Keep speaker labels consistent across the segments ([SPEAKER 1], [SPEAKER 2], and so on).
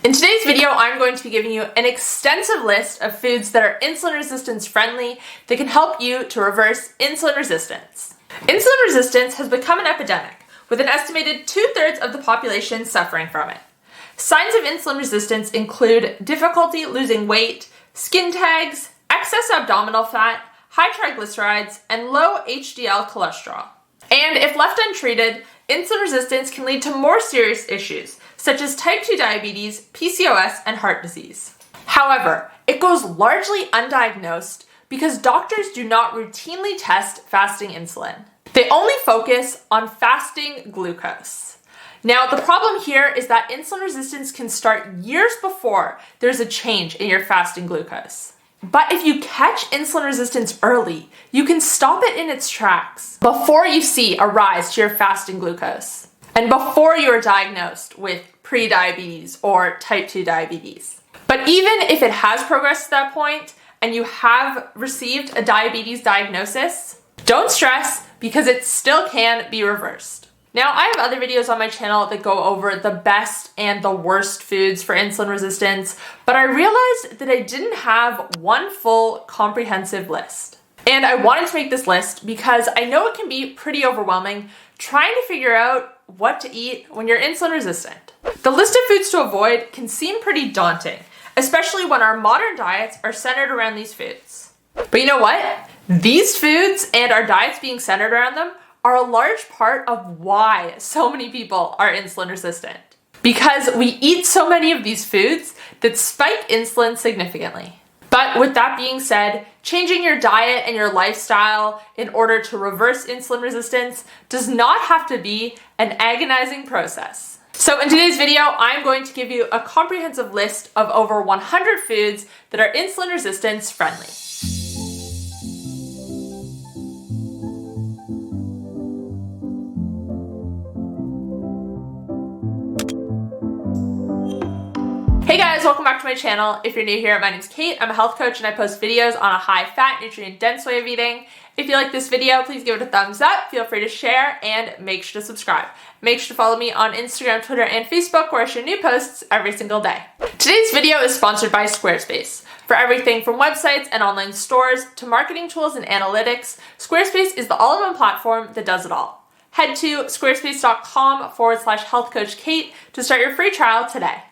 [SPEAKER 1] In today's video, I'm going to be giving you an extensive list of foods that are insulin resistance friendly that can help you to reverse insulin resistance. Insulin resistance has become an epidemic, with an estimated 2/3 of the population suffering from it. Signs of insulin resistance include difficulty losing weight, skin tags, excess abdominal fat, high triglycerides, and low HDL cholesterol. And if left untreated, insulin resistance can lead to more serious issues, such as type 2 diabetes, PCOS, and heart disease. However, it goes largely undiagnosed because doctors do not routinely test fasting insulin. They only focus on fasting glucose. Now, the problem here is that insulin resistance can start years before there's a change in your fasting glucose. But if you catch insulin resistance early, you can stop it in its tracks before you see a rise to your fasting glucose and before you are diagnosed with prediabetes or type 2 diabetes. But even if it has progressed to that point and you have received a diabetes diagnosis, don't stress because it still can be reversed. Now, I have other videos on my channel that go over the best and the worst foods for insulin resistance, but I realized that I didn't have one full comprehensive list. And I wanted to make this list because I know it can be pretty overwhelming trying to figure out what to eat when you're insulin resistant. The list of foods to avoid can seem pretty daunting, especially when our modern diets are centered around these foods. But you know what? These foods and our diets being centered around them are a large part of why so many people are insulin resistant. Because we eat so many of these foods that spike insulin significantly. But with that being said, changing your diet and your lifestyle in order to reverse insulin resistance does not have to be an agonizing process. So in today's video, I'm going to give you a comprehensive list of over 100 foods that are insulin resistance friendly. Hey guys, welcome back to my channel. If you're new here, my name's Kate. I'm a health coach and I post videos on a high-fat, nutrient-dense way of eating. If you like this video, please give it a thumbs up, feel free to share, and make sure to subscribe. Make sure to follow me on Instagram, Twitter, and Facebook where I share new posts every single day. Today's video is sponsored by Squarespace. For everything from websites and online stores to marketing tools and analytics, Squarespace is the all-in-one platform that does it all. Head to squarespace.com/healthcoachkate to start your free trial today.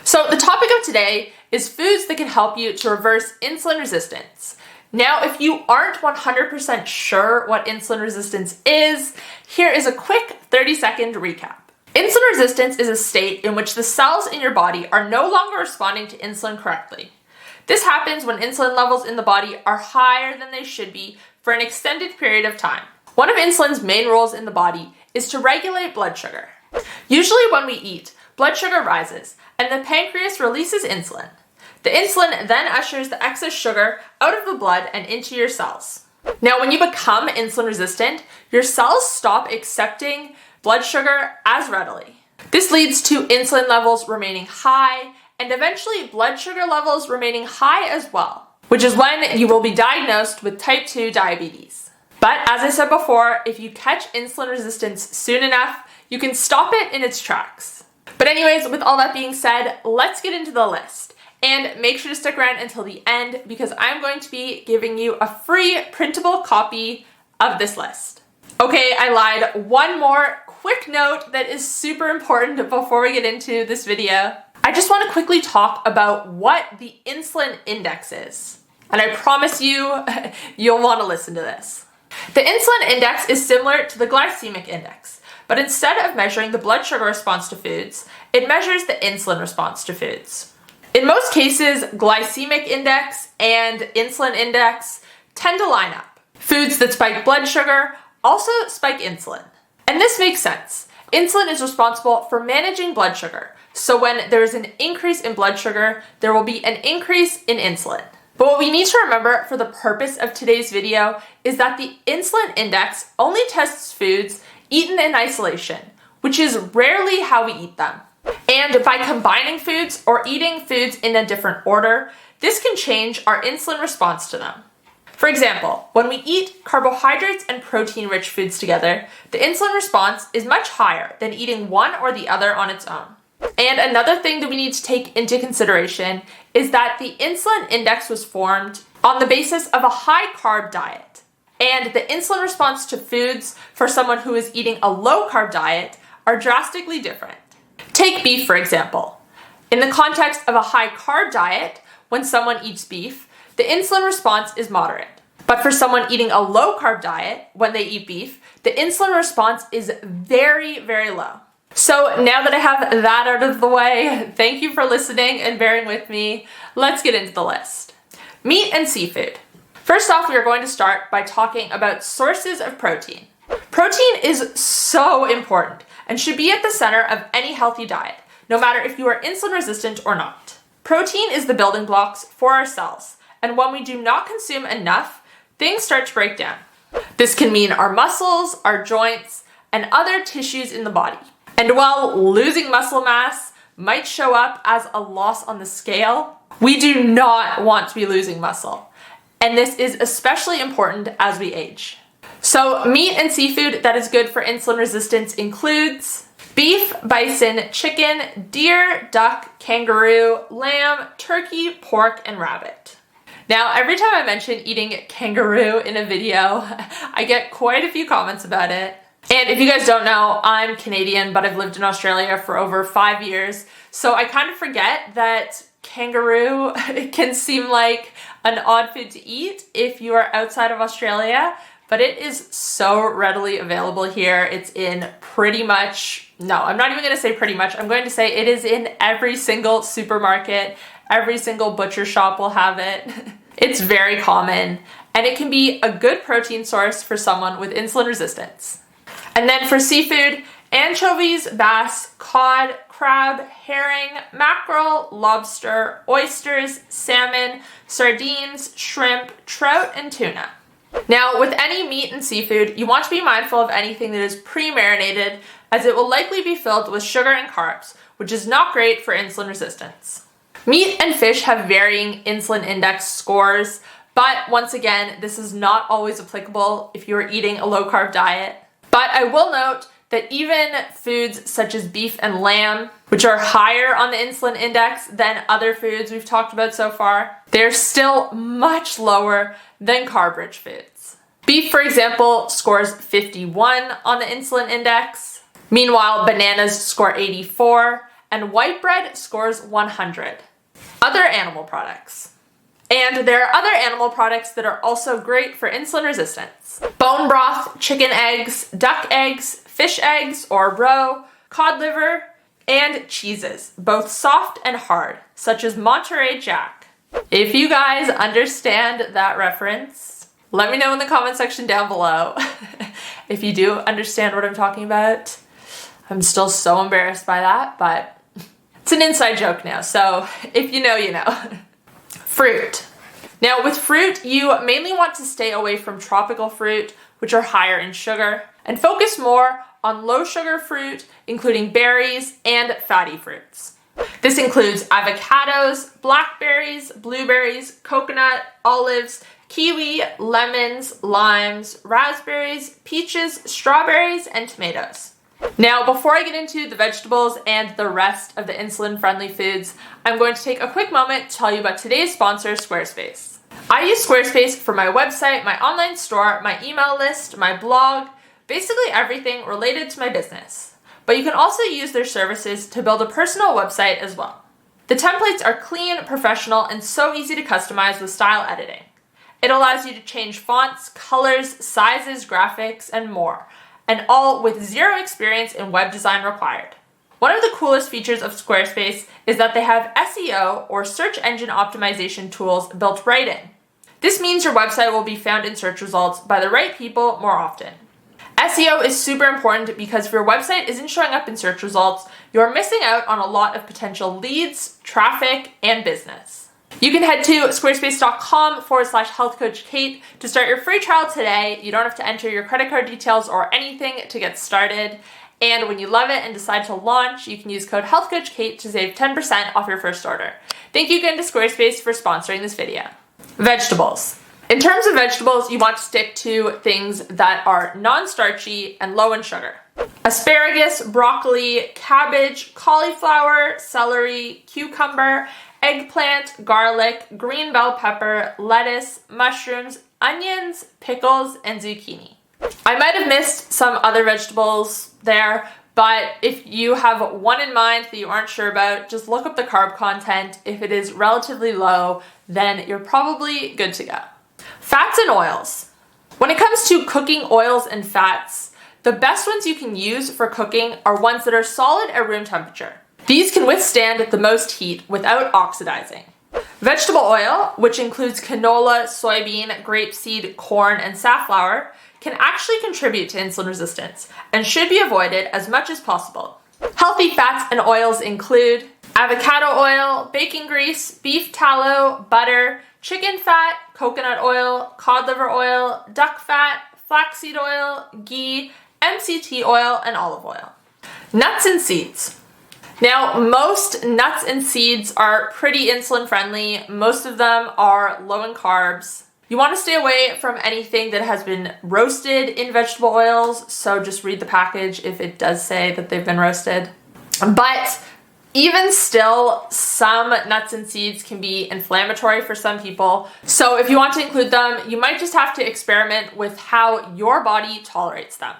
[SPEAKER 1] So the topic of today is foods that can help you to reverse insulin resistance. Now, if you aren't 100% sure what insulin resistance is, here is a quick 30-second recap. Insulin resistance is a state in which the cells in your body are no longer responding to insulin correctly. This happens when insulin levels in the body are higher than they should be for an extended period of time. One of insulin's main roles in the body is to regulate blood sugar. Usually when we eat, blood sugar rises, and the pancreas releases insulin. The insulin then ushers the excess sugar out of the blood and into your cells. Now, when you become insulin resistant, your cells stop accepting blood sugar as readily. This leads to insulin levels remaining high, and eventually blood sugar levels remaining high as well, which is when you will be diagnosed with type 2 diabetes. But as I said before, if you catch insulin resistance soon enough, you can stop it in its tracks. But anyways, with all that being said, let's get into the list. And make sure to stick around until the end because I'm going to be giving you a free printable copy of this list. Okay, I lied. One more quick note that is super important before we get into this video. I just want to quickly talk about what the insulin index is. And I promise you, you'll want to listen to this. The insulin index is similar to the glycemic index. But instead of measuring the blood sugar response to foods, it measures the insulin response to foods. In most cases, glycemic index and insulin index tend to line up. Foods that spike blood sugar also spike insulin. And this makes sense. Insulin is responsible for managing blood sugar. So when there is an increase in blood sugar, there will be an increase in insulin. But what we need to remember for the purpose of today's video is that the insulin index only tests foods eaten in isolation, which is rarely how we eat them. And by combining foods or eating foods in a different order, this can change our insulin response to them. For example, when we eat carbohydrates and protein-rich foods together, the insulin response is much higher than eating one or the other on its own. And another thing that we need to take into consideration is that the insulin index was formed on the basis of a high-carb diet. And the insulin response to foods for someone who is eating a low-carb diet are drastically different. Take beef, for example. In the context of a high-carb diet, when someone eats beef, the insulin response is moderate. But for someone eating a low-carb diet, when they eat beef, the insulin response is very, very low. So now that I have that out of the way, thank you for listening and bearing with me. Let's get into the list. Meat and seafood. First off, we are going to start by talking about sources of protein. Protein is so important and should be at the center of any healthy diet, no matter if you are insulin resistant or not. Protein is the building blocks for our cells, and when we do not consume enough, things start to break down. This can mean our muscles, our joints, and other tissues in the body. And while losing muscle mass might show up as a loss on the scale, we do not want to be losing muscle. And this is especially important as we age. So meat and seafood that is good for insulin resistance includes beef, bison, chicken, deer, duck, kangaroo, lamb, turkey, pork, and rabbit. Now, every time I mention eating kangaroo in a video, I get quite a few comments about it. And if you guys don't know, I'm Canadian, but I've lived in Australia for over 5 years. So I kind of forget that kangaroo can seem like an odd food to eat if you are outside of Australia, but it is so readily available here. It's in pretty much, no, I'm not even going to say pretty much. I'm going to say it is in every single supermarket. Every single butcher shop will have it. It's very common, and it can be a good protein source for someone with insulin resistance. And then for seafood, anchovies, bass, cod, crab, herring, mackerel, lobster, oysters, salmon, sardines, shrimp, trout, and tuna. Now, with any meat and seafood, you want to be mindful of anything that is pre-marinated, as it will likely be filled with sugar and carbs, which is not great for insulin resistance. Meat and fish have varying insulin index scores, but once again, this is not always applicable if you are eating a low-carb diet. But I will note that even foods such as beef and lamb, which are higher on the insulin index than other foods we've talked about so far, they're still much lower than carb-rich foods. Beef, for example, scores 51 on the insulin index. Meanwhile, bananas score 84, and white bread scores 100. Other animal products. And there are other animal products that are also great for insulin resistance. Bone broth, chicken eggs, duck eggs, fish eggs or roe, cod liver, and cheeses, both soft and hard, such as Monterey Jack. If you guys understand that reference, let me know in the comment section down below. If you do understand what I'm talking about, I'm still so embarrassed by that, but it's an inside joke now, so if you know, you know. Fruit. Now with fruit, you mainly want to stay away from tropical fruit, which are higher in sugar, and focus more on low sugar fruit, including berries and fatty fruits. This includes avocados, blackberries, blueberries, coconut, olives, kiwi, lemons, limes, raspberries, peaches, strawberries, and tomatoes. Now, before I get into the vegetables and the rest of the insulin-friendly foods, I'm going to take a quick moment to tell you about today's sponsor, Squarespace. I use Squarespace for my website, my online store, my email list, my blog, basically everything related to my business. But you can also use their services to build a personal website as well. The templates are clean, professional, and so easy to customize with style editing. It allows you to change fonts, colors, sizes, graphics, and more, and all with zero experience in web design required. One of the coolest features of Squarespace is that they have SEO or search engine optimization tools built right in. This means your website will be found in search results by the right people more often. SEO is super important because if your website isn't showing up in search results, you're missing out on a lot of potential leads, traffic, and business. You can head to squarespace.com/healthcoachkate to start your free trial today. You don't have to enter your credit card details or anything to get started. And when you love it and decide to launch, you can use code HealthCoachKate to save 10% off your first order. Thank you again to Squarespace for sponsoring this video. Vegetables. In terms of vegetables, you want to stick to things that are non-starchy and low in sugar. asparagus, broccoli, cabbage, cauliflower, celery, cucumber, eggplant, garlic, green bell pepper, lettuce, mushrooms, onions, pickles, and zucchini. I might have missed some other vegetables there, but if you have one in mind that you aren't sure about, just look up the carb content. If it is relatively low, then you're probably good to go. Fats and oils. When it comes to cooking oils and fats, the best ones you can use for cooking are ones that are solid at room temperature. These can withstand the most heat without oxidizing. Vegetable oil, which includes canola, soybean, grapeseed, corn, and safflower, can actually contribute to insulin resistance and should be avoided as much as possible. Healthy fats and oils include avocado oil, bacon grease, beef tallow, butter, chicken fat, coconut oil, cod liver oil, duck fat, flaxseed oil, ghee, MCT oil, and olive oil. Nuts and seeds. Now, most nuts and seeds are pretty insulin friendly. Most of them are low in carbs. You want to stay away from anything that has been roasted in vegetable oils, so just read the package if it does say that they've been roasted. But even still, some nuts and seeds can be inflammatory for some people. So if you want to include them, you might just have to experiment with how your body tolerates them.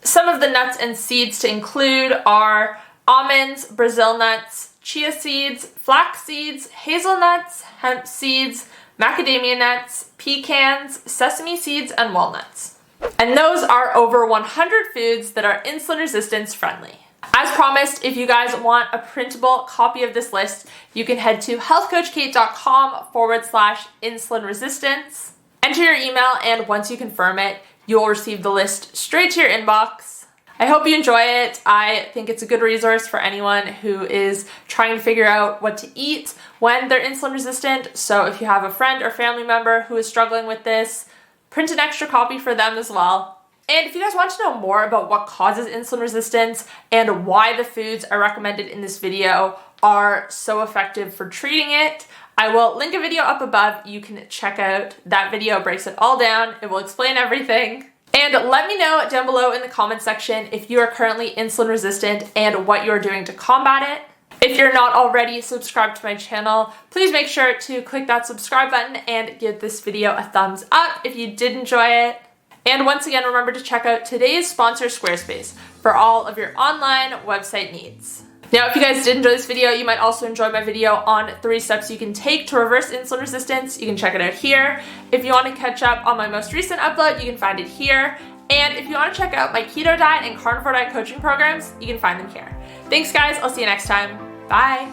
[SPEAKER 1] Some of the nuts and seeds to include are almonds, Brazil nuts, chia seeds, flax seeds, hazelnuts, hemp seeds, macadamia nuts, pecans, sesame seeds, and walnuts. And those are over 100 foods that are insulin resistance friendly. As promised, if you guys want a printable copy of this list, you can head to healthcoachkate.com/insulin resistance. Enter your email, and once you confirm it, you will receive the list straight to your inbox. I hope you enjoy it. I think it's a good resource for anyone who is trying to figure out what to eat when they're insulin resistant. So if you have a friend or family member who is struggling with this, print an extra copy for them as well. And if you guys want to know more about what causes insulin resistance and why the foods I recommended in this video are so effective for treating it, I will link a video up above. You can check out that video. It breaks it all down. It will explain everything. And let me know down below in the comment section if you are currently insulin resistant and what you're doing to combat it. If you're not already subscribed to my channel, please make sure to click that subscribe button and give this video a thumbs up if you did enjoy it. And once again, remember to check out today's sponsor, Squarespace, for all of your online website needs. Now, if you guys did enjoy this video, you might also enjoy my video on 3 steps you can take to reverse insulin resistance. You can check it out here. If you want to catch up on my most recent upload, you can find it here. And if you want to check out my keto diet and carnivore diet coaching programs, you can find them here. Thanks, guys. I'll see you next time. Bye.